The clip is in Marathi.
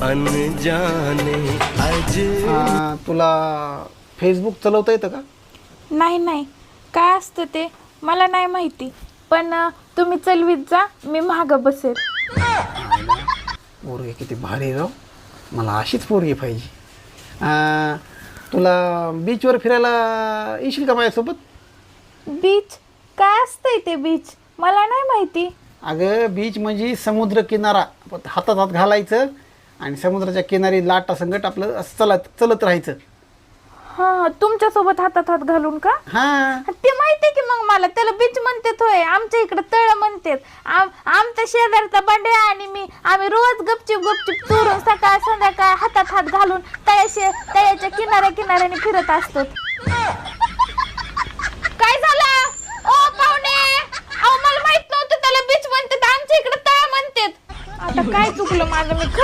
अनजाने आज तुला फेसबुक चालवता येतं का? नाही नाही, काय असतं ते मला नाही माहिती, पण तुम्ही चलवीत जा, मी मागं बसेल. पोरगी किती भारी राव, मला अशीच पोरगी पाहिजे. तुला बीचवर फिरायला येशील का माझ्यासोबत? बीच? काय असतंय ते बीच? मला नाही माहिती. अगं बीच म्हणजे समुद्र किनारा, हातात हात घालायचं आणि समुद्राच्या किनारी लाटा संगट आपलं असं चलत राहायचं. हां, तुमच्यासोबत हातात हात घालून का? हां ते माहितीये की मग मला, त्याला बीच म्हणतात होय, आमच्या इकडे तळ म्हणतात. आमच्या शेजारचा बंड्या आणि मी आम्ही रोज गपचिप चोरून सकाळ संध्याकाळ हातात हात घालून तळ्याच्या किनाऱ्याने फिरत असतो. काय झालं ओ पाहुणे? अहो मला माहित नव्हतं त्याला बीच म्हणतात, आमच्या इकडे तळ म्हणतात. आता काय चुकलं माझं, मी खरं